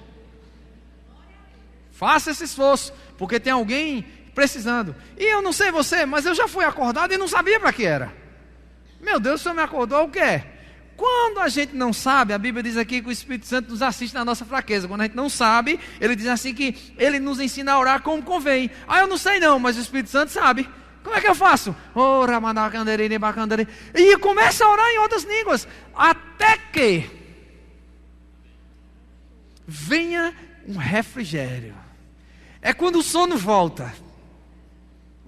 Faça esse esforço, porque tem alguém precisando. E eu não sei você, mas eu já fui acordado e não sabia para que era. Meu Deus, o Senhor me acordou o quê? Quando a gente não sabe, a Bíblia diz aqui que o Espírito Santo nos assiste na nossa fraqueza. Quando a gente não sabe, ele diz assim que ele nos ensina a orar como convém. Eu não sei não, mas o Espírito Santo sabe. Como é que eu faço? E começa a orar em outras línguas, até que venha um refrigério. É quando o sono volta.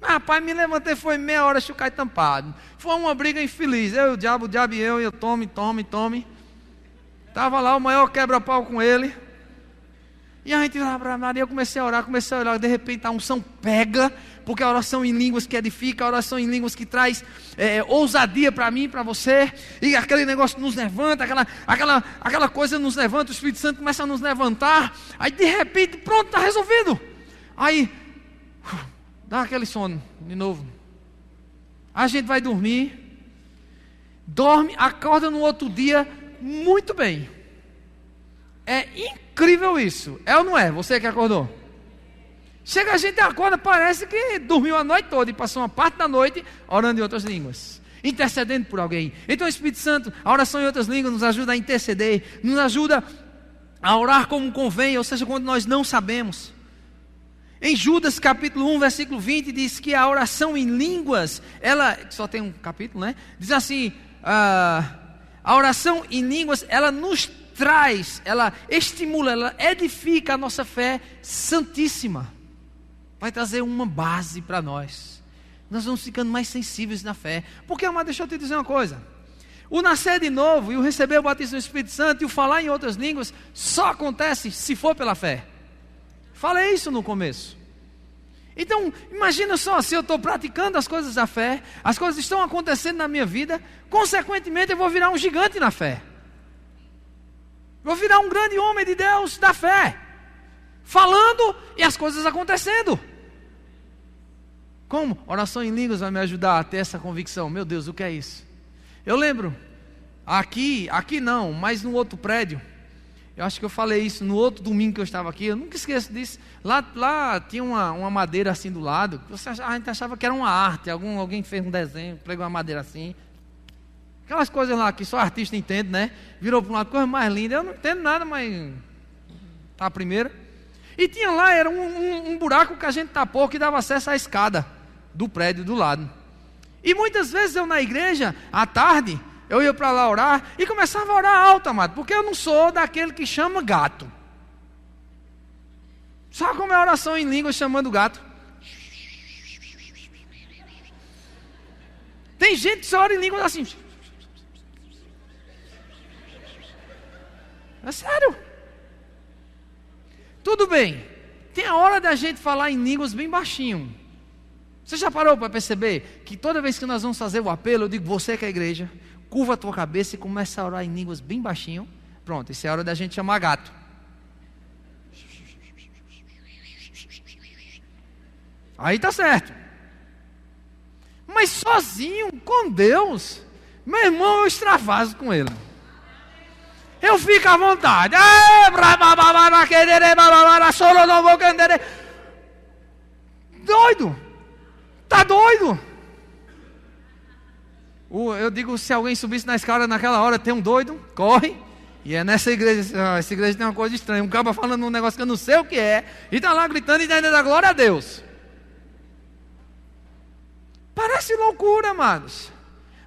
Rapaz, me levantei, foi meia hora chucai tampado. Foi uma briga infeliz. Eu, o diabo e eu tome. Estava lá o maior quebra-pau com ele. E a gente lá para Maria, eu comecei a orar. De repente a unção pega, porque a oração em línguas que edifica, a oração em línguas que traz ousadia para mim, para você. E aquele negócio nos levanta, aquela coisa nos levanta, o Espírito Santo começa a nos levantar. Aí de repente, pronto, está resolvido. Aí dá aquele sono de novo. A gente vai dormir. Dorme, acorda no outro dia muito bem. É incrível isso. É ou não é? Você que acordou? Chega a gente acorda, parece que dormiu a noite toda e passou uma parte da noite orando em outras línguas, intercedendo por alguém. Então o Espírito Santo, a oração em outras línguas nos ajuda a interceder, nos ajuda a orar como convém, ou seja, quando nós não sabemos. Em Judas capítulo 1, versículo 20, diz que a oração em línguas, ela, só tem um capítulo, né? Diz assim, a oração em línguas, ela nos traz, ela estimula, ela edifica a nossa fé santíssima. Vai trazer uma base para nós. Nós vamos ficando mais sensíveis na fé. Porque, amado, deixa eu te dizer uma coisa. O nascer de novo e o receber o batismo do Espírito Santo e o falar em outras línguas só acontece se for pela fé. Falei isso no começo. Então, imagina só, se eu estou praticando as coisas da fé, as coisas estão acontecendo na minha vida, consequentemente eu vou virar um gigante na fé. Vou virar um grande homem de Deus da fé, falando e as coisas acontecendo. Como? Oração em línguas vai me ajudar a ter essa convicção. Meu Deus, o que é isso? Eu lembro, aqui não, mas no outro prédio, eu acho que eu falei isso no outro domingo que eu estava aqui, eu nunca esqueço disso. Lá tinha uma madeira assim do lado, a gente achava que era uma arte, alguém fez um desenho, pregou uma madeira assim. Aquelas coisas lá que só artista entende, né? Virou para uma coisa mais linda. Eu não entendo nada, mas tá a primeira. E tinha lá, era um buraco que a gente tapou, que dava acesso à escada do prédio do lado. E muitas vezes eu na igreja, à tarde, eu ia para lá orar e começava a orar alto, amado, porque eu não sou daquele que chama gato. Sabe como é a oração em língua chamando gato? Tem gente que só ora em línguas assim. É sério. Tudo bem. Tem a hora da gente falar em línguas bem baixinho. Você já parou para perceber que toda vez que nós vamos fazer o apelo, eu digo, você que é a igreja, curva a tua cabeça e começa a orar em línguas bem baixinho. Pronto, isso é a hora da gente chamar gato. Aí tá certo. Mas sozinho, com Deus, meu irmão, eu extravaso com ele. Eu fico à vontade. Doido. Tá doido. Eu digo, se alguém subisse na escada naquela hora, tem um doido, corre. E é nessa igreja, essa igreja tem uma coisa estranha. Um cara falando um negócio que eu não sei o que é. E tá lá gritando e ainda dá glória a Deus. Parece loucura, amados.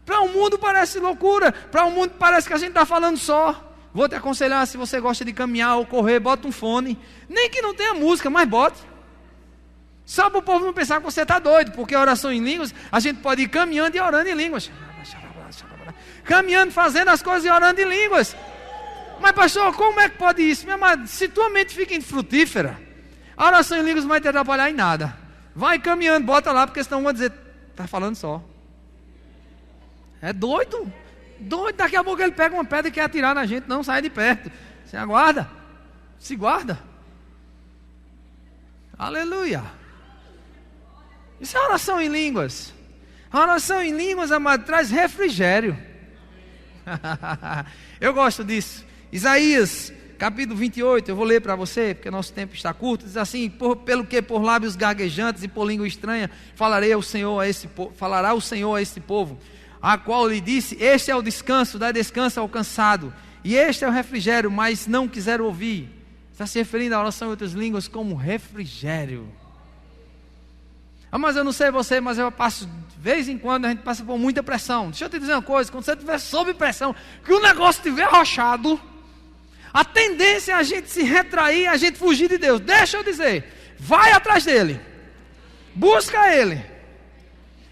Para o mundo parece loucura. Para o mundo parece que a gente está falando só. Vou te aconselhar, se você gosta de caminhar ou correr, bota um fone. Nem que não tenha música, mas bote. Só para o povo não pensar que você está doido. Porque a oração em línguas, a gente pode ir caminhando e orando em línguas. Caminhando, fazendo as coisas e orando em línguas. Mas pastor, como é que pode isso? Meu amado, se tua mente fica infrutífera, a oração em línguas não vai te atrapalhar em nada. Vai caminhando, bota lá, porque senão vão dizer, está falando só. É doido. Doido, daqui a pouco ele pega uma pedra e quer atirar na gente. Não, sai de perto. Você aguarda. Se guarda. Aleluia. Isso é oração em línguas. A oração em línguas, amado, traz refrigério. Eu gosto disso. Isaías, capítulo 28, eu vou ler para você, porque nosso tempo está curto. Diz assim: pelo que por lábios gaguejantes e por língua estranha falará o Senhor a esse povo, a qual lhe disse: este é o descanso, dá descanso ao cansado, e este é o refrigério, mas não quiseram ouvir. Está se referindo à oração em outras línguas como refrigério. Mas eu não sei você, mas eu passo, de vez em quando a gente passa por muita pressão. Deixa eu te dizer uma coisa: quando você estiver sob pressão, que o negócio estiver arrochado, a tendência é a gente se retrair, a gente fugir de Deus. Deixa eu dizer, vai atrás dele, busca ele.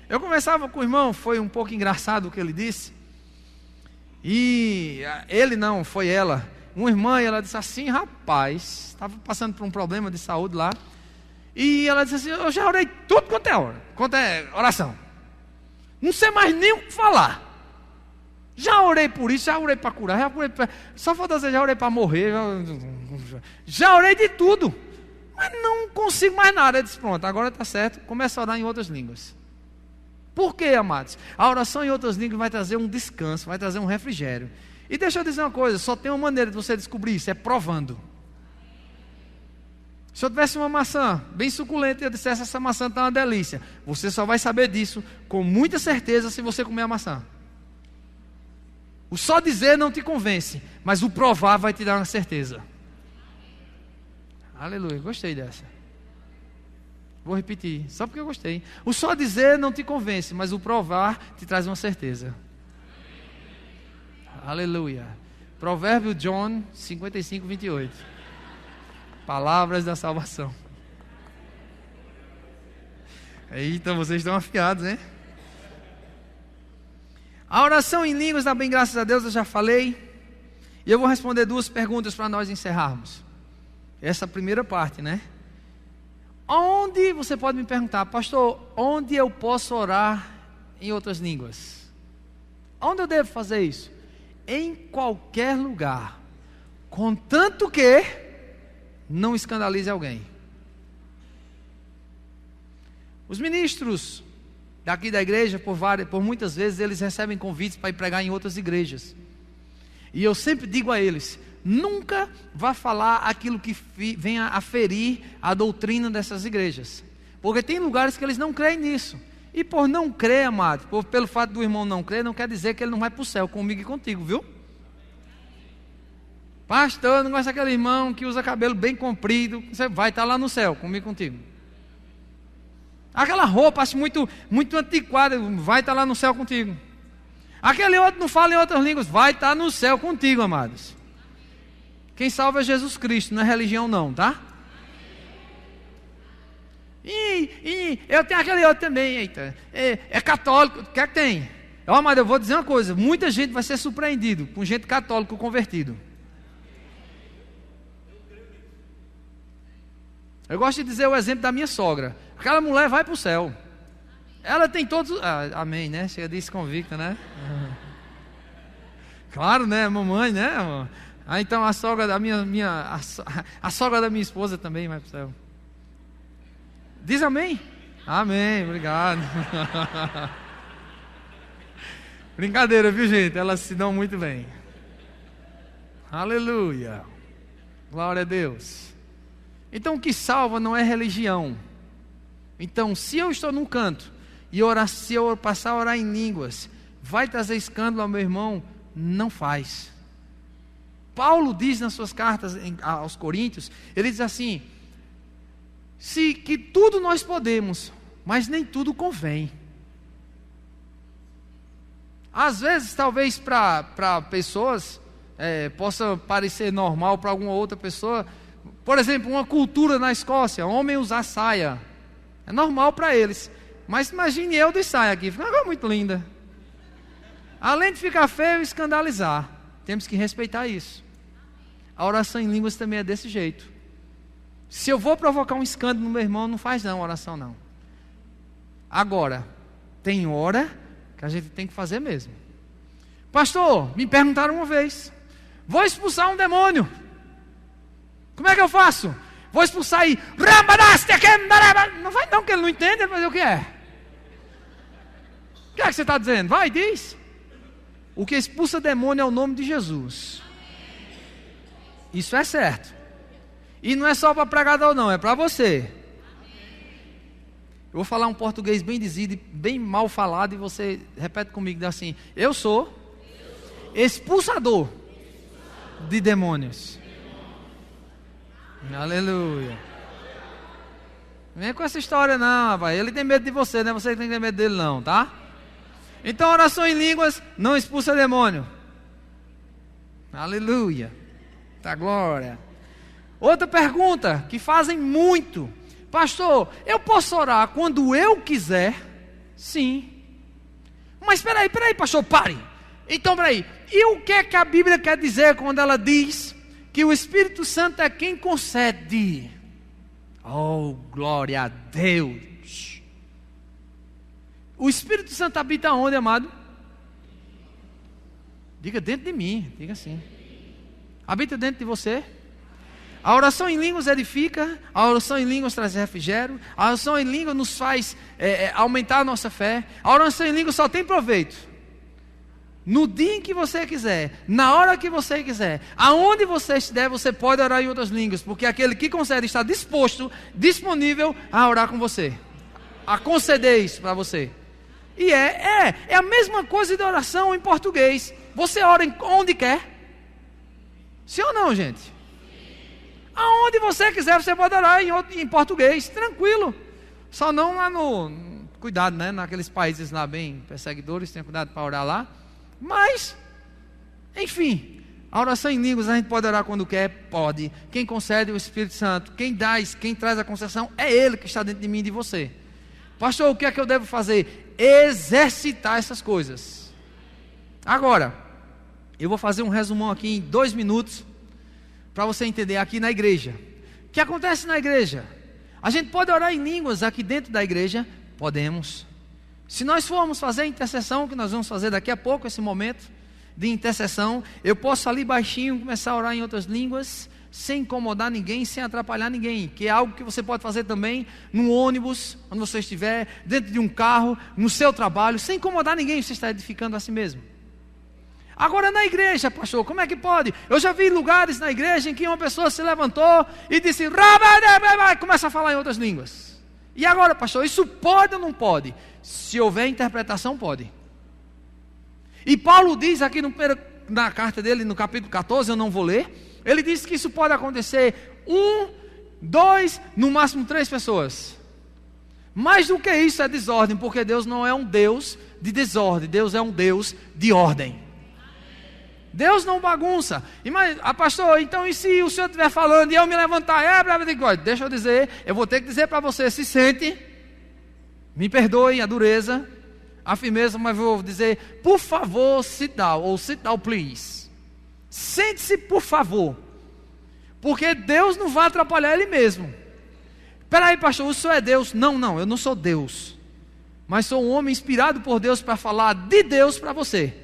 Eu conversava com o irmão, foi um pouco engraçado o que ele disse. E ele não, foi ela, uma irmã, e ela disse assim: rapaz, estava passando por um problema de saúde lá. E ela disse assim: eu já orei tudo quanto é oração. Não sei mais nem o que falar. Já orei por isso, já orei para curar, já orei para... Só falta dizer, já orei para morrer. Já orei de tudo. Mas não consigo mais nada. Eu disse: pronto, agora está certo, começa a orar em outras línguas. Por quê, amados? A oração em outras línguas vai trazer um descanso, vai trazer um refrigério. E deixa eu dizer uma coisa: só tem uma maneira de você descobrir isso, é provando. Se eu tivesse uma maçã bem suculenta e eu dissesse: essa maçã está uma delícia, você só vai saber disso com muita certeza se você comer a maçã. O só dizer não te convence, mas o provar vai te dar uma certeza. Aleluia, gostei dessa. Vou repetir, só porque eu gostei. O só dizer não te convence, mas o provar te traz uma certeza. Aleluia. Provérbio John 55, 28. Palavras da salvação. Eita, vocês estão afiados, né? A oração em línguas dá bem, graças a Deus, eu já falei. E eu vou responder duas perguntas para nós encerrarmos essa primeira parte, né? Onde, você pode me perguntar: pastor, onde eu posso orar em outras línguas? Onde eu devo fazer isso? Em qualquer lugar, contanto que não escandalize alguém. Os ministros daqui da igreja, por muitas vezes, eles recebem convites para ir pregar em outras igrejas. E eu sempre digo a eles: nunca vá falar aquilo que venha a ferir a doutrina dessas igrejas. Porque tem lugares que eles não creem nisso. E por não crer, amado, pelo fato do irmão não crer, não quer dizer que ele não vai para o céu comigo e contigo, viu? Pastor, eu não gosto daquele irmão que usa cabelo bem comprido. Você vai estar lá no céu comigo e contigo. Aquela roupa, acho muito antiquada. Vai estar lá no céu contigo. Aquele outro não fala em outras línguas. Vai estar no céu contigo, amados. Quem salva é Jesus Cristo, não é religião não, tá? E eu tenho aquele outro também, eita. É católico, o que é que tem? Amado, eu vou dizer uma coisa: muita gente vai ser surpreendido com gente católica convertido. Eu gosto de dizer o exemplo da minha sogra. Aquela mulher vai para o céu. Ela tem todos... amém, né? Chega disso convicta, né? Claro, né? Mamãe, né? Então a sogra da a sogra da minha esposa também vai para o céu. Diz amém? Amém, obrigado. Brincadeira, viu, gente? Elas se dão muito bem. Aleluia. Glória a Deus. Então o que salva não é religião. Então, se eu estou num canto e se eu passar a orar em línguas, vai trazer escândalo ao meu irmão? Não faz. Paulo diz nas suas cartas aos Coríntios, ele diz assim: que tudo nós podemos, mas nem tudo convém. Às vezes, talvez para pessoas, possa parecer normal para alguma outra pessoa. Por exemplo, uma cultura na Escócia, homem usar saia, é normal para eles. Mas imagine eu de saia aqui, fica uma coisa muito linda. Além de ficar feio e escandalizar, temos que respeitar isso. A oração em línguas também é desse jeito. Se eu vou provocar um escândalo no meu irmão, não faz não, oração não. Agora, tem hora que a gente tem que fazer mesmo. Pastor, me perguntaram uma vez: vou expulsar um demônio, como é que eu faço? Vou expulsar aí. Não vai não, que ele não entende, ele vai dizer o que é. O que é que você está dizendo? Vai, diz. O que expulsa demônio é o nome de Jesus. Isso é certo. E não é só para pregador não, é para você. Eu vou falar um português bem dizido, bem mal falado, e você repete comigo, diz assim: eu sou expulsador de demônios. Aleluia. Não vem com essa história não, rapaz. Ele tem medo de você, não é você que tem que ter medo dele não, tá? Então, oração em línguas não expulsa demônio. Aleluia. Tá, glória. Outra pergunta que fazem muito: pastor, eu posso orar quando eu quiser? Sim. Mas espera aí, pastor, pare. Então, peraí. E o que é que a Bíblia quer dizer quando ela diz que o Espírito Santo é quem concede? Oh, glória a Deus. O Espírito Santo habita onde, amado? Diga dentro de mim, diga assim. Habita dentro de você? A oração em línguas edifica, a oração em línguas traz refrigério, a oração em línguas nos faz aumentar a nossa fé. A oração em línguas só tem proveito no dia em que você quiser, na hora que você quiser, aonde você estiver, você pode orar em outras línguas, porque aquele que concede está disposto, disponível a orar com você, a conceder isso para você. E é a mesma coisa de oração em português. Você ora onde quer. Sim ou não, gente? Aonde você quiser, você pode orar em português, tranquilo. Só não lá cuidado, né? Naqueles países lá bem perseguidores, tenha cuidado para orar lá. Mas, enfim, a oração em línguas a gente pode orar quando quer, pode. Quem concede é o Espírito Santo. Quem traz a concessão é Ele que está dentro de mim e de você. Pastor, o que é que eu devo fazer? Exercitar essas coisas. Agora, eu vou fazer um resumão aqui em 2 minutos, para você entender aqui na igreja. O que acontece na igreja? A gente pode orar em línguas aqui dentro da igreja? Podemos. Se nós formos fazer a intercessão, que nós vamos fazer daqui a pouco, esse momento de intercessão, eu posso ali baixinho começar a orar em outras línguas, sem incomodar ninguém, sem atrapalhar ninguém, que é algo que você pode fazer também no ônibus, onde você estiver, dentro de um carro, no seu trabalho, sem incomodar ninguém, você está edificando a si mesmo. Agora na igreja, pastor, como é que pode? Eu já vi lugares na igreja em que uma pessoa se levantou e disse, começa a falar em outras línguas. E agora, pastor, isso pode ou não pode? Se houver interpretação, pode. E Paulo diz aqui na carta dele, no capítulo 14, eu não vou ler, ele diz que isso pode acontecer 1, 2, no máximo 3 pessoas. Mais do que isso é desordem, porque Deus não é um Deus de desordem, Deus é um Deus de ordem. Deus não bagunça. Pastor, então e se o senhor estiver falando e eu me levantar? Deixa eu dizer, eu vou ter que dizer para você, se sente, me perdoe a dureza, a firmeza, mas vou dizer, por favor, sit down, ou sit down please. Sente-se, por favor. Porque Deus não vai atrapalhar Ele mesmo. Peraí, pastor, o senhor é Deus? Não, eu não sou Deus. Mas sou um homem inspirado por Deus para falar de Deus para você.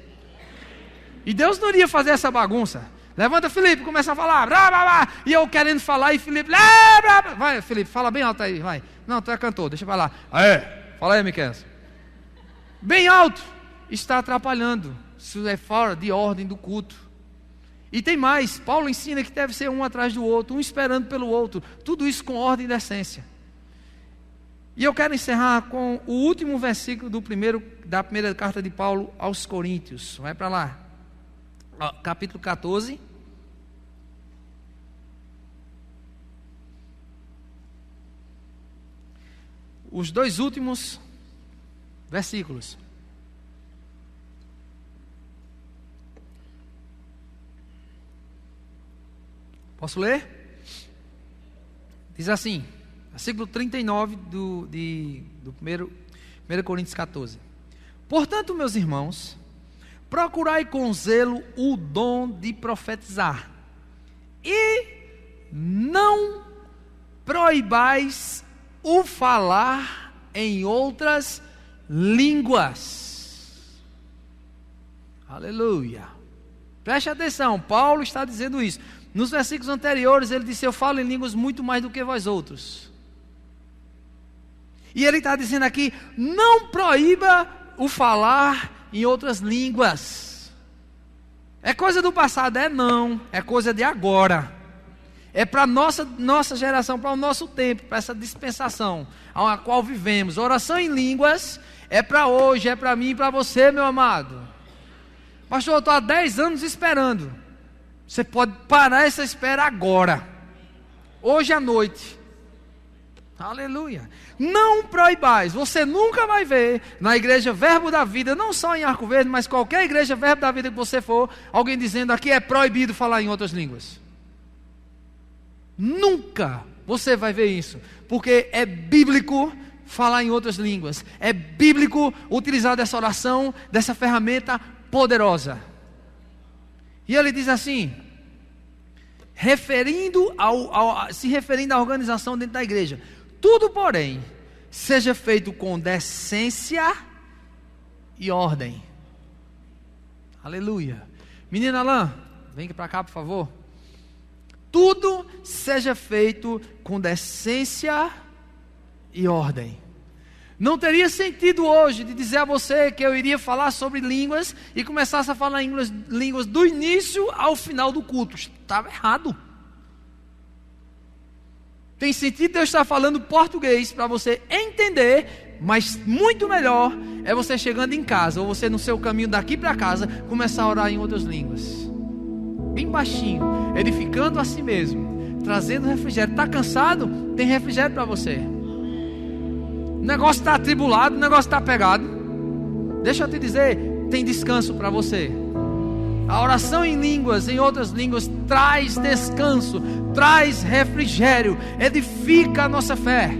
E Deus não iria fazer essa bagunça. Levanta, Felipe, começa a falar, blá, blá, blá, e eu querendo falar, e Felipe, blá, blá, blá. Vai, Felipe, fala bem alto aí, vai. Não, tu é cantor, deixa eu falar. Fala aí, Miquel. Bem alto, está atrapalhando. Isso é fora de ordem do culto. E tem mais, Paulo ensina que deve ser um atrás do outro, um esperando pelo outro. Tudo isso com ordem e decência. E eu quero encerrar com o último versículo da primeira carta de Paulo aos Coríntios. Vai para lá. Capítulo 14. Os 2 últimos versículos. Posso ler? Diz assim, versículo 39 do 1 Coríntios 14. Portanto, meus irmãos, procurai com zelo o dom de profetizar, e não proibais o falar em outras línguas. Aleluia. Preste atenção, Paulo está dizendo isso. Nos versículos anteriores ele disse: eu falo em línguas muito mais do que vós outros. E ele está dizendo aqui: não proíba o falar em outras línguas. É coisa do passado? Não, é coisa de agora. É para a nossa geração, para o nosso tempo, para essa dispensação a qual vivemos. Oração em línguas é para hoje, é para mim e para você, meu amado. Pastor, eu estou há 10 anos esperando. Você pode parar essa espera agora, hoje à noite. Aleluia. Não proibais. Você nunca vai ver na igreja Verbo da Vida, não só em Arco Verde, mas qualquer igreja Verbo da Vida que você for, alguém dizendo aqui é proibido falar em outras línguas. Nunca você vai ver isso, porque é bíblico falar em outras línguas. É bíblico utilizar dessa oração, dessa ferramenta poderosa. E ele diz assim, se referindo à organização dentro da igreja: tudo, porém, seja feito com decência e ordem. Aleluia. Menina Alain, vem para cá, por favor. Tudo seja feito com decência e ordem. Não teria sentido hoje de dizer a você que eu iria falar sobre línguas e começasse a falar em línguas do início ao final do culto. Estava errado. Tem sentido eu estar falando português para você entender, mas muito melhor é você chegando em casa, ou você no seu caminho daqui para casa, começar a orar em outras línguas. Bem baixinho, edificando a si mesmo, trazendo refrigério. Está cansado? Tem refrigério para você. O negócio está atribulado, o negócio está pegado. Deixa eu te dizer, tem descanso para você. A oração em línguas, em outras línguas, traz descanso, traz refrigério, edifica a nossa fé.